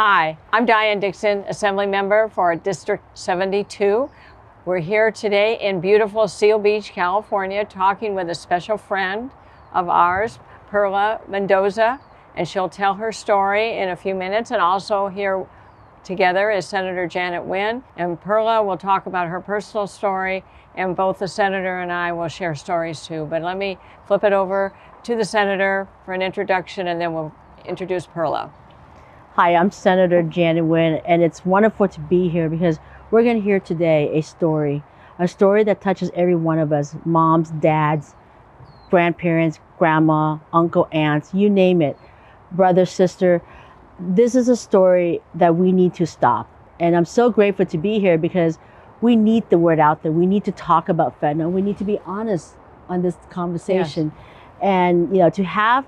Hi, I'm Diane Dixon, Assemblymember for District 72. We're here today in beautiful Seal Beach, California, talking with a special friend of ours, Perla Mendoza, and she'll tell her story in a few minutes. And also here together is Senator Janet Nguyen, and Perla will talk about her personal story, and both the senator and I will share stories too. But let me flip it over to the senator for an introduction, and then we'll introduce Perla. Hi, I'm Senator Janet Nguyen, and it's wonderful to be here because we're going to hear today a story that touches every one of us, moms, dads, grandparents, grandma, uncle, aunts, you name it, brother, sister. This is a story that we need to stop. And I'm so grateful to be here because we need the word out there. We need to talk about fentanyl. We need to be honest on this conversation. Yes. And, to have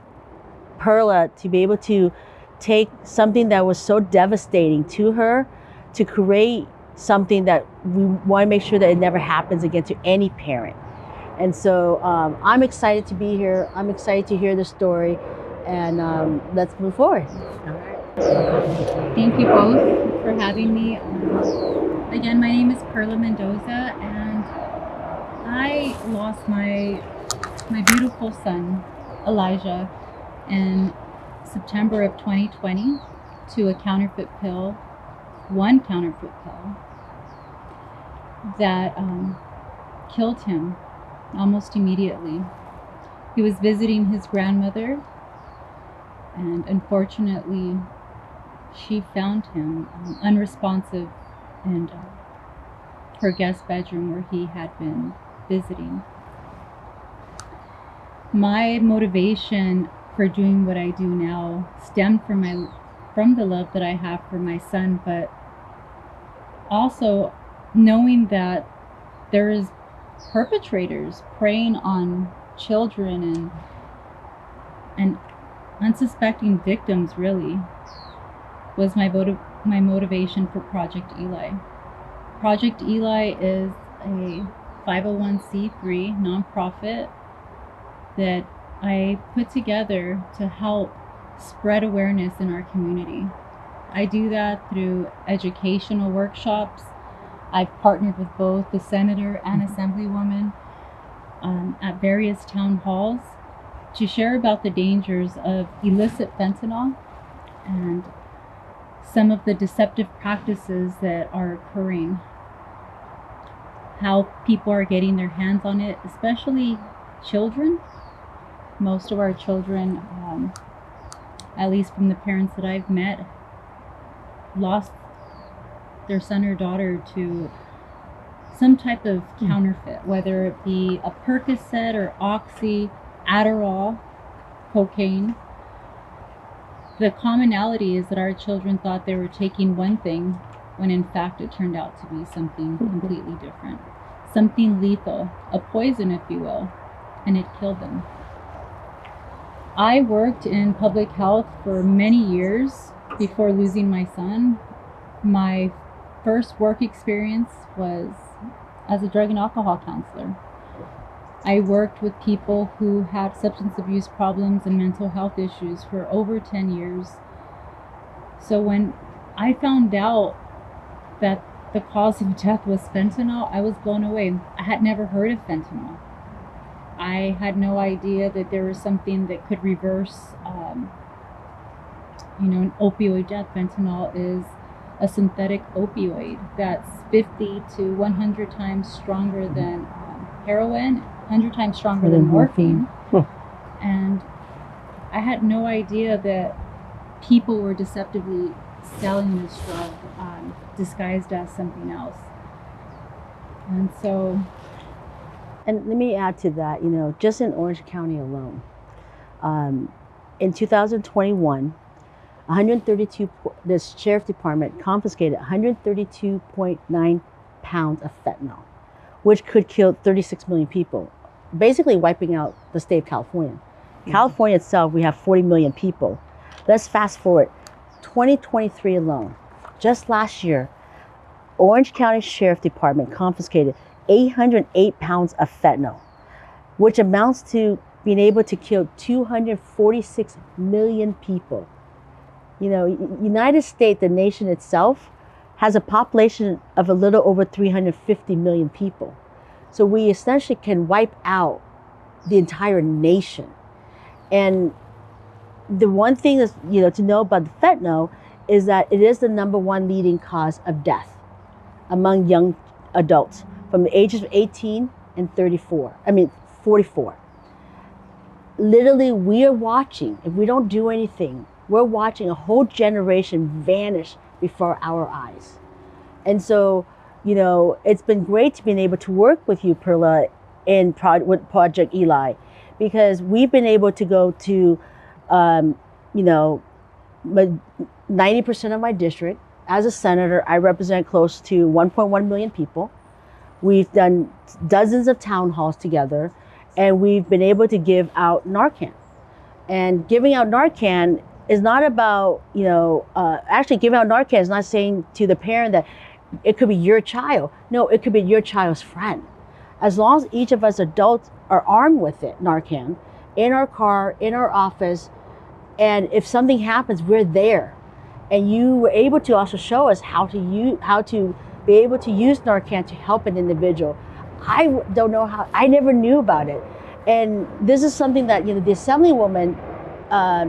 Perla to be able to take something that was so devastating to her to create something that we want to make sure that it never happens again to any parent. And so I'm excited to be here. I'm excited to hear the story, and let's move forward. All right. Thank you both for having me. Again, my name is Perla Mendoza, and I lost my beautiful son, Elijah, in September of 2020 to a counterfeit pill, one counterfeit pill that killed him almost immediately. He was visiting his grandmother, and unfortunately she found him unresponsive in her guest bedroom where he had been visiting. My motivation for doing what I do now stemmed from the love that I have for my son, but also knowing that there is perpetrators preying on children and unsuspecting victims really was my motivation for Project Eli. Project Eli is a 501c3 nonprofit that I put together to help spread awareness in our community. I do that through educational workshops. I've partnered with both the senator and assemblywoman at various town halls to share about the dangers of illicit fentanyl and some of the deceptive practices that are occurring, how people are getting their hands on it, especially children. Most of our children, at least from the parents that I've met, lost their son or daughter to some type of counterfeit, whether it be a Percocet or Oxy, Adderall, cocaine. The commonality is that our children thought they were taking one thing when in fact it turned out to be something completely different, something lethal, a poison if you will, and it killed them. I worked in public health for many years before losing my son. My first work experience was as a drug and alcohol counselor. I worked with people who had substance abuse problems and mental health issues for over 10 years. So when I found out that the cause of death was fentanyl, I was blown away. I had never heard of fentanyl. I had no idea that there was something that could reverse, an opioid death. Fentanyl is a synthetic opioid that's 50 to 100 times stronger than heroin, 100 times stronger than morphine. And I had no idea that people were deceptively selling this drug disguised as something else. And so... And let me add to that, just in Orange County alone, in 2021, the Sheriff Department confiscated 132.9 pounds of fentanyl, which could kill 36 million people, basically wiping out the state of California. California itself, we have 40 million people. Let's fast forward, 2023 alone, just last year, Orange County Sheriff Department confiscated 808 pounds of fentanyl, which amounts to being able to kill 246 million people. You know, United States, the nation itself, has a population of a little over 350 million people. So we essentially can wipe out the entire nation. And the one thing that's, to know about the fentanyl is that it is the #1 leading cause of death among young adults from the ages of 18 and 44. Literally, we are watching, if we don't do anything, we're watching a whole generation vanish before our eyes. And so, it's been great to be able to work with you, Perla, with Project Eli, because we've been able to go to, 90% of my district. As a senator, I represent close to 1.1 million people. We've done dozens of town halls together, and we've been able to give out Narcan. And giving out Narcan is not about, actually giving out Narcan is not saying to the parent that it could be your child. No, it could be your child's friend. As long as each of us adults are armed with it, Narcan, in our car, in our office, and if something happens, we're there. And you were able to also show us how to be able to use Narcan to help an individual. I don't know how, I never knew about it. And this is something that, the Assemblywoman,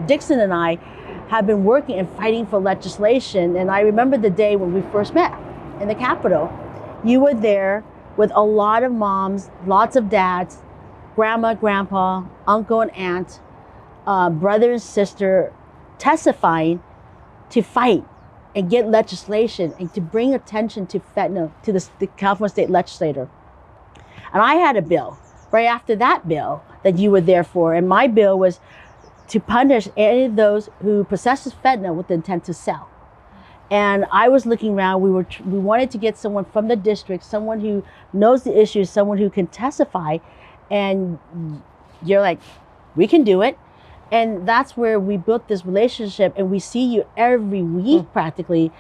Dixon and I have been working and fighting for legislation. And I remember the day when we first met in the Capitol. You were there with a lot of moms, lots of dads, grandma, grandpa, uncle and aunt, brother and sister, testifying to fight and get legislation and to bring attention to fentanyl to the California State Legislature. And I had a bill right after that bill that you were there for. And my bill was to punish any of those who possesses fentanyl with the intent to sell. And I was looking around, we wanted to get someone from the district, someone who knows the issues, someone who can testify. And you're like, we can do it. And that's where we built this relationship, and we see you every week practically.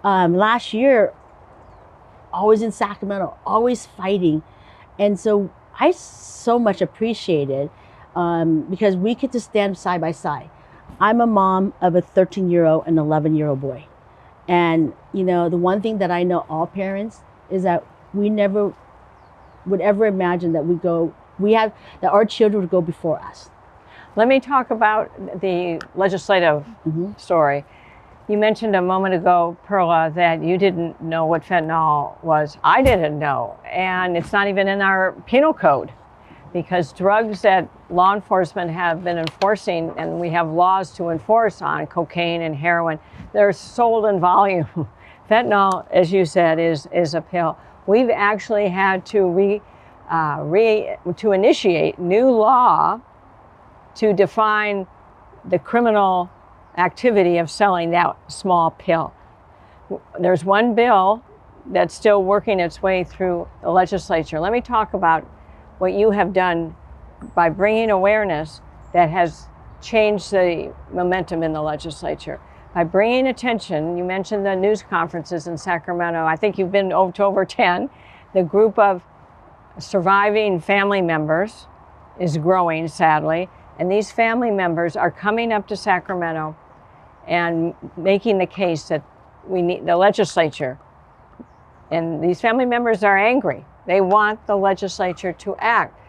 Last year, always in Sacramento, always fighting. And so I so much appreciate it because we get to stand side by side. I'm a mom of a 13-year-old and 11-year-old boy. And, the one thing that I know all parents is that we never would ever imagine that that our children would go before us. Let me talk about the legislative story. You mentioned a moment ago, Perla, that you didn't know what fentanyl was. I didn't know, and it's not even in our penal code, because drugs that law enforcement have been enforcing, and we have laws to enforce on cocaine and heroin, they're sold in volume. Fentanyl, as you said, is a pill. We've actually had to initiate new law to define the criminal activity of selling that small pill. There's one bill that's still working its way through the legislature. Let me talk about what you have done by bringing awareness that has changed the momentum in the legislature. By bringing attention, you mentioned the news conferences in Sacramento. I think you've been to over 10. The group of surviving family members is growing, sadly. And these family members are coming up to Sacramento and making the case that we need the legislature. And these family members are angry. They want the legislature to act.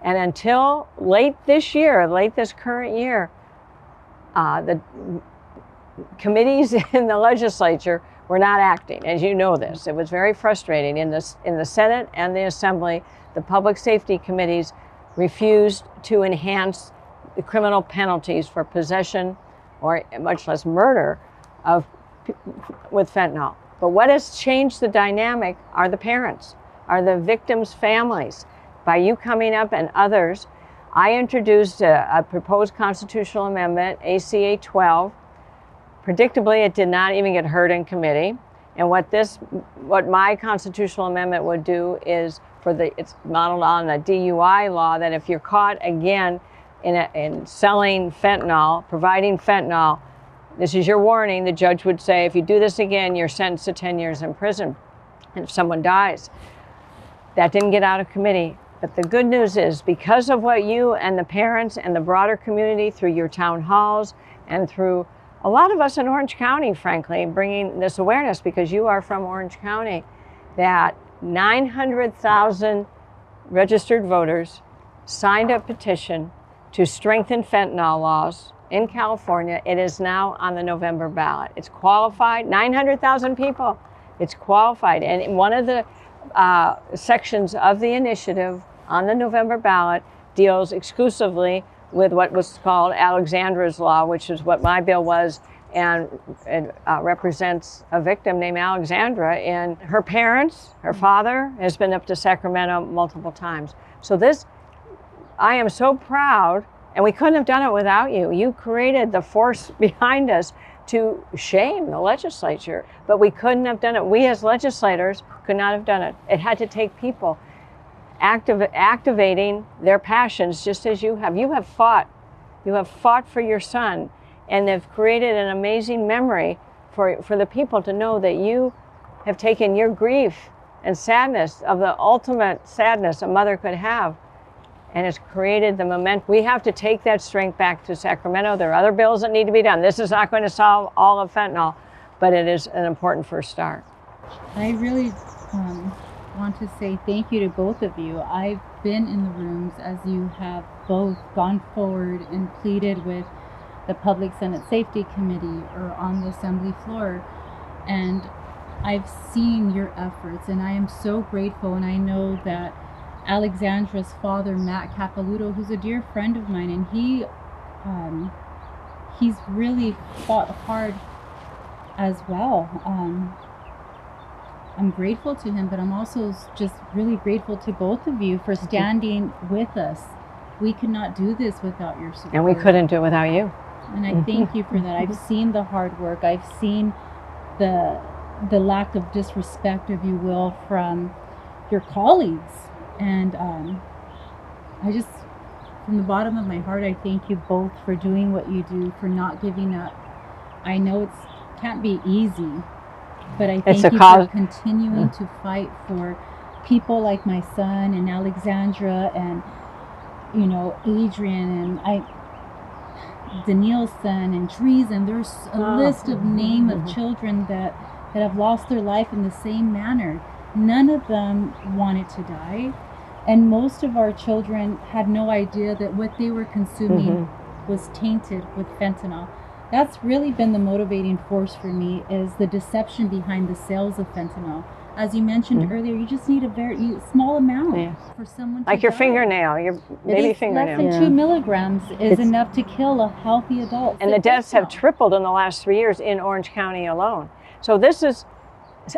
And until late this current year, the committees in the legislature were not acting. As you know this, it was very frustrating. In the Senate and the Assembly, the public safety committees refused to enhance the criminal penalties for possession, or much less murder, with fentanyl. But what has changed the dynamic are the parents, are the victims' families. By you coming up and others, I introduced a proposed constitutional amendment, ACA 12. Predictably, it did not even get heard in committee. And what my constitutional amendment would do is, it's modeled on the DUI law, that if you're caught again in selling fentanyl, providing fentanyl, this is your warning. The judge would say, if you do this again, you're sentenced to 10 years in prison. And if someone dies, that didn't get out of committee. But the good news is, because of what you and the parents and the broader community, through your town halls and through a lot of us in Orange County, frankly, bringing this awareness, because you are from Orange County, that 900,000 registered voters signed a petition to strengthen fentanyl laws in California. It is now on the November ballot. It's qualified, 900,000 people. It's qualified. And one of the sections of the initiative on the November ballot deals exclusively with what was called Alexandra's Law, which is what my bill was, and it represents a victim named Alexandra. And her parents, her father, has been up to Sacramento multiple times. So this, I am so proud, and we couldn't have done it without you. You created the force behind us to shame the legislature, but we couldn't have done it. We as legislators could not have done it. It had to take people activating their passions, just as you have. You have fought for your son, and have created an amazing memory for the people to know that you have taken your grief and sadness, of the ultimate sadness a mother could have, and it's created the momentum. We have to take that strength back to Sacramento. There are other bills that need to be done. This is not going to solve all of fentanyl, but it is an important first start. I really want to say thank you to both of you. I've been in the rooms as you have both gone forward and pleaded with the Public Senate Safety Committee or on the Assembly floor, and I've seen your efforts, and I am so grateful. And I know that Alexandra's father, Matt Capilouto, who's a dear friend of mine, and he's really fought hard as well. I'm grateful to him, but I'm also just really grateful to both of you for standing with us. We could not do this without your support. And we couldn't do it without you. And I thank you for that. I've seen the hard work. I've seen the lack of disrespect, if you will, from your colleagues. And I just, from the bottom of my heart, I thank you both for doing what you do, for not giving up. I know it can't be easy, but I thank you for continuing to fight for people like my son and Alexandra and, Adrian and Daniel's son and Dries, and there's a list of name of children that have lost their life in the same manner. None of them wanted to die, and most of our children had no idea that what they were consuming was tainted with fentanyl. That's really been the motivating force for me, is the deception behind the sales of fentanyl. As you mentioned earlier, you just need a very small amount for someone to like your die. fingernail, your baby fingernail. Less than 2 milligrams is enough to kill a healthy adult. And the deaths have tripled in the last 3 years in Orange County alone. So this is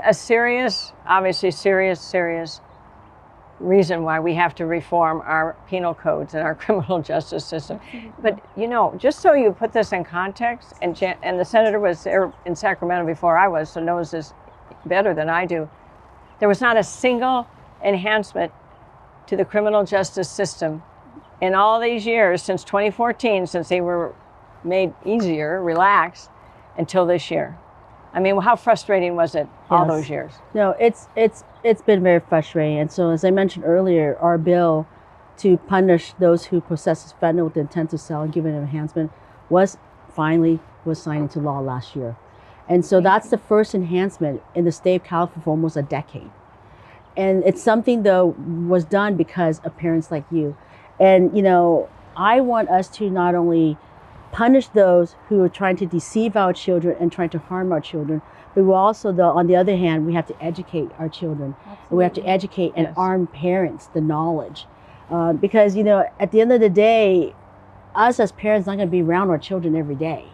a serious reason why we have to reform our penal codes and our criminal justice system. But just so you put this in context, and the senator was there in Sacramento before I was, so knows this better than I do. There was not a single enhancement to the criminal justice system in all these years since 2014, since they were made easier, relaxed, until this year. I mean, how frustrating was it all those years? No, it's been very frustrating. And so, as I mentioned earlier, our bill to punish those who possess fentanyl with the intent to sell and give it an enhancement was signed into law last year. And so that's the first enhancement in the state of California for almost a decade. And it's something, though, was done because of parents like you. And, I want us to not only punish those who are trying to deceive our children and trying to harm our children, but we also, though, on the other hand, we have to educate our children. And we have to educate and arm parents the knowledge. Because, at the end of the day, us as parents are not going to be around our children every day.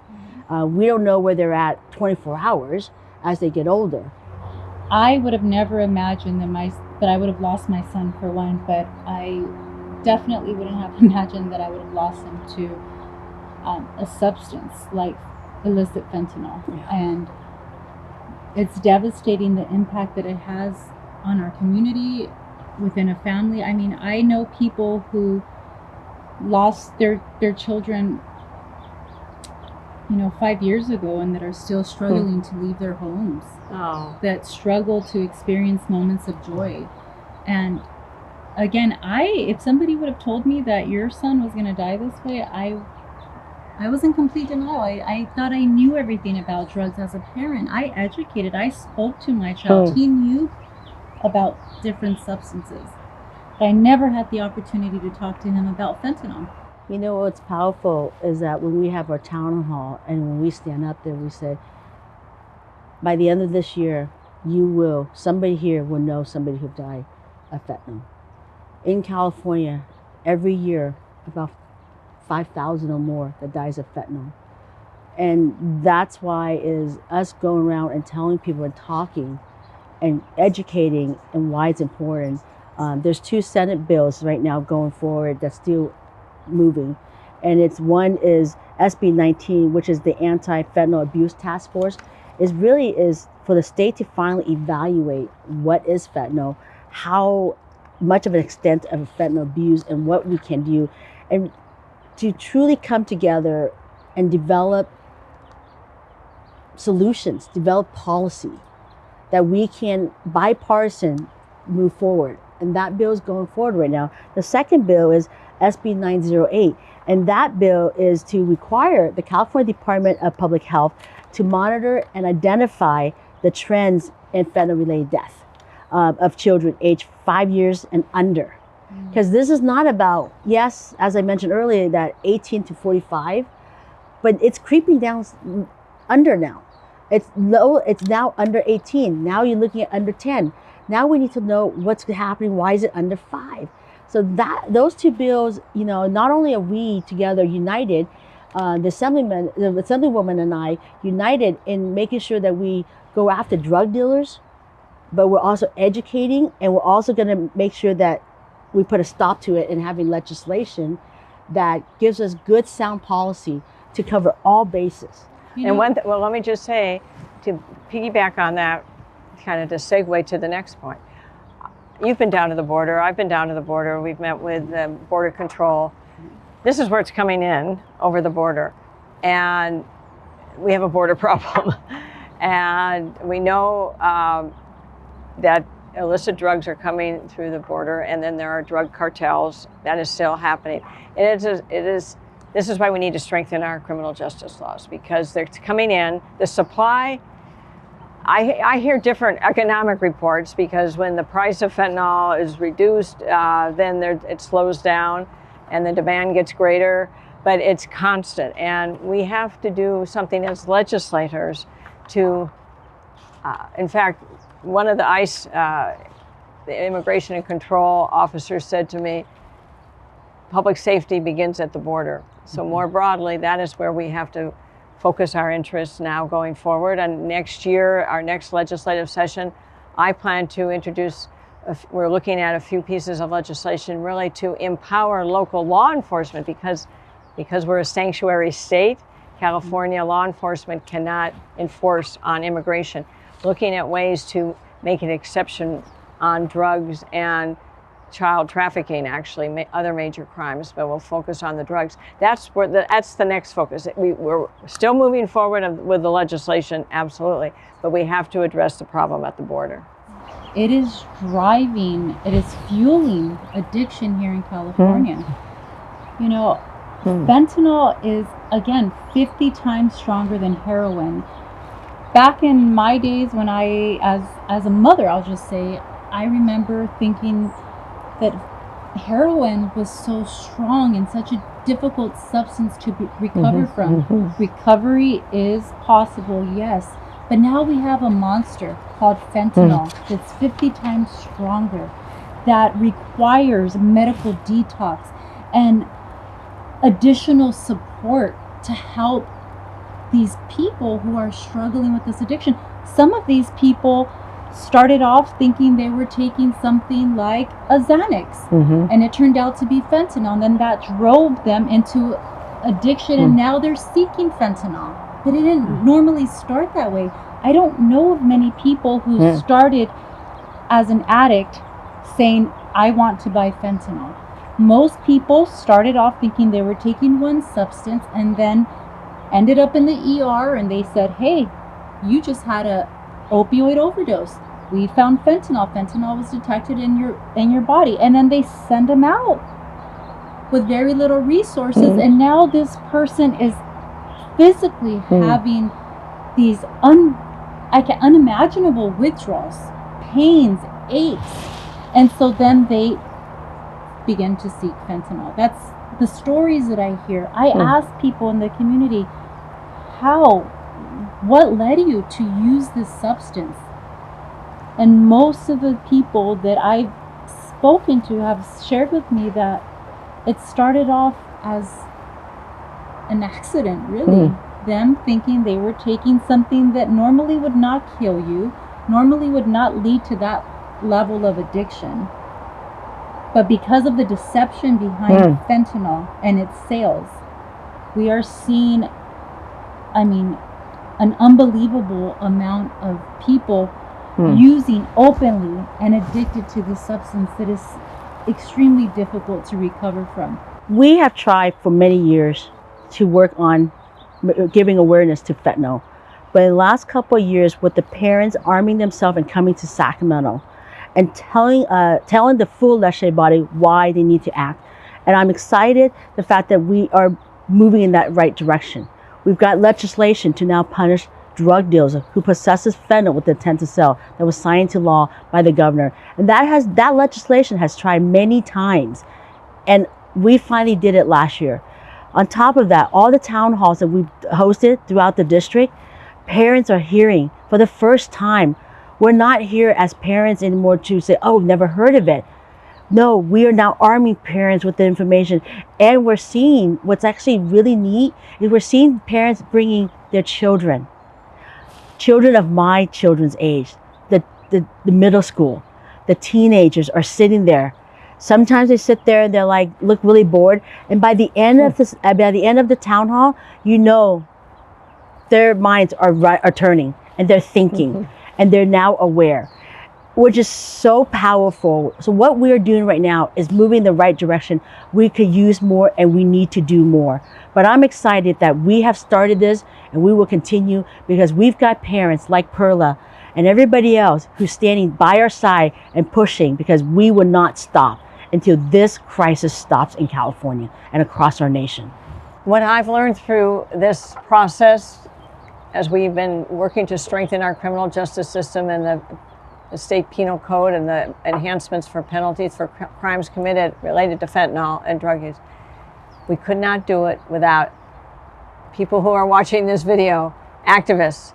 We don't know where they're at 24 hours as they get older. I would have never imagined that I would have lost my son, for one, but I definitely wouldn't have imagined that I would have lost him to a substance like illicit fentanyl. And it's devastating, the impact that it has on our community, within a family. I mean, I know people who lost their children 5 years ago, and that are still struggling to leave their homes, that struggle to experience moments of joy. And again, if somebody would have told me that your son was going to die this way, I was in complete denial. I thought I knew everything about drugs as a parent. I educated, I spoke to my child. He knew about different substances. But I never had the opportunity to talk to him about fentanyl. You know what's powerful is that when we have our town hall and when we stand up there, we say, by the end of this year, somebody here will know somebody who died of fentanyl. In California, every year, about 5,000 or more that dies of fentanyl. And that's why is us going around and telling people and talking and educating and why it's important. There's 2 Senate bills right now going forward that's still moving. And one is SB 19, which is the Anti-Fentanyl Abuse Task Force. Is for the state to finally evaluate what is fentanyl, how much of an extent of fentanyl abuse and what we can do, and to truly come together and develop solutions, develop policy that we can bipartisan move forward. And that bill is going forward right now. The second bill is SB 908. And that bill is to require the California Department of Public Health to monitor and identify the trends in fentanyl-related death of children aged 5 years and under. Because this is not about, yes, as I mentioned earlier, that 18 to 45, but it's creeping down under now. It's low. It's now under 18. Now you're looking at under 10. Now we need to know what's happening. Why is it under 5? So those 2 bills, not only are we together united, the Assemblywoman and I united in making sure that we go after drug dealers, but we're also educating, and we're also going to make sure that we put a stop to it and having legislation that gives us good sound policy to cover all bases. And well, let me just say, to piggyback on that, kind of to segue to the next point. You've been down to the border. I've been down to the border. We've met with Border Control. This is where it's coming in over the border. And we have a border problem. And we know that illicit drugs are coming through the border, and then there are drug cartels. That is still happening. And this is why we need to strengthen our criminal justice laws, because they're coming in. The supply, I hear different economic reports, because when the price of fentanyl is reduced, then it slows down and the demand gets greater, but it's constant. And we have to do something as legislators to, in fact, one of the ICE, the Immigration and Control officers said to me, public safety begins at the border. So more broadly, that is where we have to focus our interests now going forward. And next year, our next legislative session, I plan to introduce, we're looking at a few pieces of legislation really to empower local law enforcement, because we're a sanctuary state. California law enforcement cannot enforce on immigration. Looking at ways to make an exception on drugs and child trafficking, actually, other major crimes, but we'll focus on the drugs. That's the next focus. We're still moving forward with the legislation, absolutely, but we have to address the problem at the border. It is fueling addiction here in California. Fentanyl is, again, 50 times stronger than heroin. Back in my days when as a mother, I'll just say, I remember thinking that heroin was so strong and such a difficult substance to recover from. Recovery is possible, yes, but now we have a monster called fentanyl that's 50 times stronger, that requires medical detox and additional support to help these people who are struggling with this addiction. Some of these people started off thinking they were taking something like a Xanax, and it turned out to be fentanyl, and then that drove them into addiction, and now they're seeking fentanyl. But it didn't normally start that way. I don't know of many people who started as an addict saying, I want to buy fentanyl. Most people started off thinking they were taking one substance and then ended up in the ER, and they said, hey, you just had a opioid overdose. We found fentanyl. Fentanyl was detected in your body. And then they send them out with very little resources. And now this person is physically having these unimaginable withdrawals, pains, aches. And so then they begin to seek fentanyl. That's the stories that I hear. I ask people in the community, what led you to use this substance? And most of the people that I've spoken to have shared with me that it started off as an accident, really. Them thinking they were taking something that normally would not kill you, normally would not lead to that level of addiction. But because of the deception behind fentanyl and its sales, we are seeing, an unbelievable amount of people using openly and addicted to this substance that is extremely difficult to recover from. We have tried for many years to work on giving awareness to fentanyl. But in the last couple of years, with the parents arming themselves and coming to Sacramento and telling the full legislative body why they need to act. And I'm excited the fact that we are moving in that right direction. We've got legislation to now punish drug dealers who possesses fentanyl with the intent to sell that was signed into law by the governor. And that legislation has tried many times. And we finally did it last year. On top of that, all the town halls that we've hosted throughout the district, parents are hearing for the first time. We're not here as parents anymore to say, oh, never heard of it. No, we are now arming parents with the information. And we're seeing what's actually really neat is we're seeing parents bringing their children of my children's age, the middle school, the teenagers are sitting there. Sometimes they sit there and they're like, look really bored. And by the end of the town hall, their minds are turning and they're thinking and they're now aware, which is so powerful. So what we're doing right now is moving in the right direction. We could use more and we need to do more. But I'm excited that we have started this and we will continue because we've got parents like Perla and everybody else who's standing by our side and pushing because we will not stop until this crisis stops in California and across our nation. What I've learned through this process, as we've been working to strengthen our criminal justice system and the state penal code and the enhancements for penalties for crimes committed related to fentanyl and drug use, we could not do it without people who are watching this video, activists,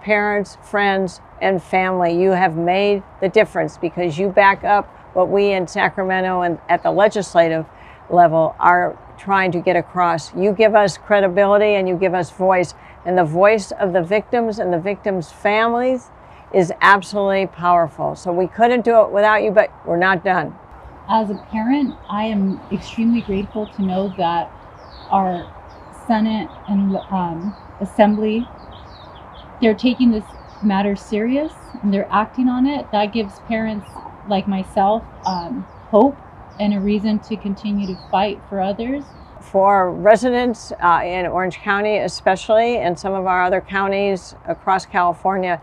parents, friends, and family. You have made the difference because you back up what we in Sacramento and at the legislative level are trying to get across. You give us credibility and you give us voice. And the voice of the victims and the victims' families is absolutely powerful. So we couldn't do it without you, but we're not done. As a parent, I am extremely grateful to know that our Senate and Assembly, they're taking this matter serious and they're acting on it. That gives parents like myself hope and a reason to continue to fight for others. For residents in Orange County especially, and some of our other counties across California,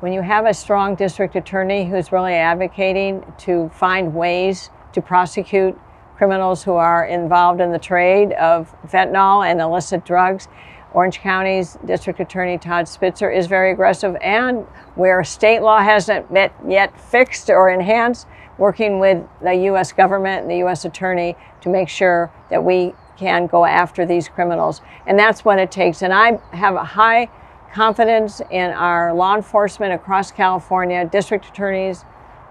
when you have a strong district attorney who's really advocating to find ways to prosecute criminals who are involved in the trade of fentanyl and illicit drugs, Orange County's District Attorney Todd Spitzer is very aggressive, and where state law hasn't yet fixed or enhanced, working with the U.S. government and the U.S. Attorney to make sure that we can go after these criminals. And that's what it takes. And I have a high confidence in our law enforcement across California, district attorneys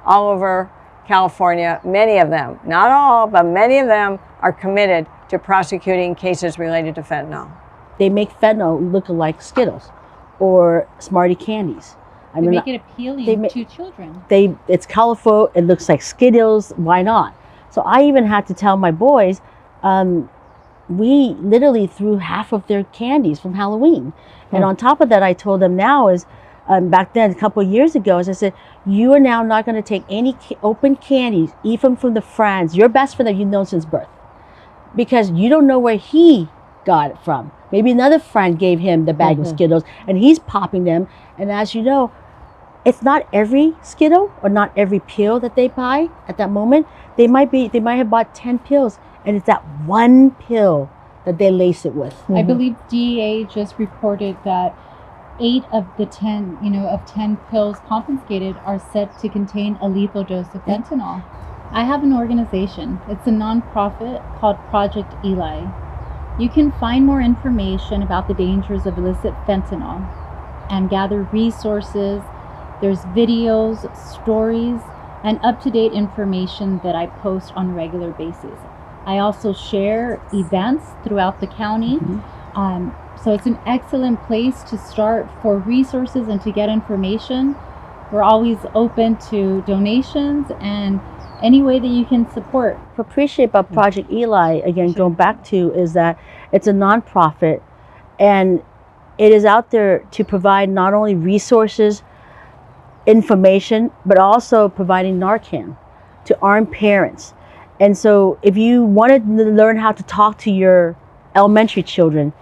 all over California. Many of them, not all, but many of them are committed to prosecuting cases related to fentanyl. They make fentanyl look like Skittles or Smartie candies. They make it appealing to children. It's colorful, it looks like Skittles, why not? So I even had to tell my boys, we literally threw half of their candies from Halloween. And on top of that, I told them now is, back then, a couple of years ago, as I said, you are now not going to take any open candies, even from the friends, your best friend that you've known since birth. Because you don't know where he got it from. Maybe another friend gave him the bag of Skittles and he's popping them. And as you know, it's not every Skittle or not every pill that they buy at that moment. They might have bought 10 pills and it's that one pill that they lace it with. I believe DEA just reported that 8 of the 10, of 10 pills confiscated are said to contain a lethal dose of fentanyl. I have an organization. It's a nonprofit called Project Eli. You can find more information about the dangers of illicit fentanyl and gather resources. There's videos, stories, and up-to-date information that I post on a regular basis. I also share events throughout the county. So it's an excellent place to start for resources and to get information. We're always open to donations and any way that you can support. What I appreciate about Project Eli, again, going back to, is that it's a nonprofit and it is out there to provide not only resources, information, but also providing Narcan to arm parents. And so if you wanted to learn how to talk to your elementary children,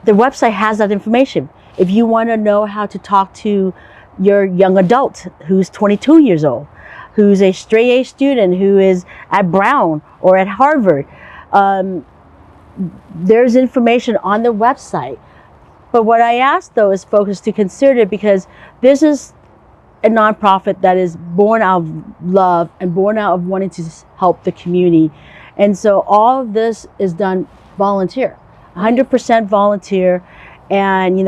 the website has that information. If you want to know how to talk to your young adult who's 22 years old, who's a straight A student, who is at Brown or at Harvard, there's information on the website. But what I ask though is folks to consider, because this is a nonprofit that is born out of love and born out of wanting to help the community. And so all of this is done volunteer, 100% volunteer. And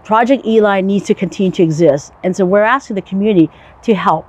Project Eli needs to continue to exist. And so we're asking the community to help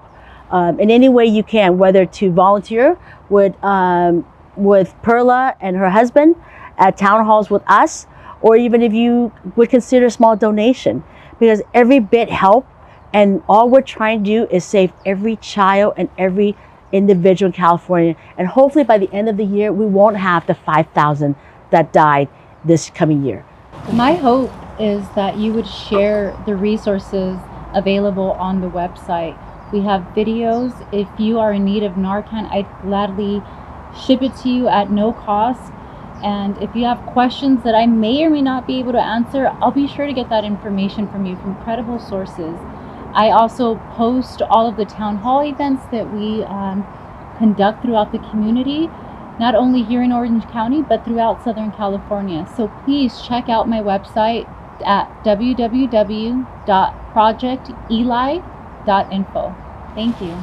in any way you can, whether to volunteer with Perla and her husband at town halls with us, or even if you would consider a small donation, because every bit helps. And all we're trying to do is save every child and every individual in California. And hopefully by the end of the year, we won't have the 5,000 that died this coming year. My hope is that you would share the resources available on the website. We have videos. If you are in need of Narcan, I'd gladly ship it to you at no cost. And if you have questions that I may or may not be able to answer, I'll be sure to get that information from you from credible sources. I also post all of the town hall events that we conduct throughout the community, not only here in Orange County, but throughout Southern California. So please check out my website at www.projecteli.info. Thank you.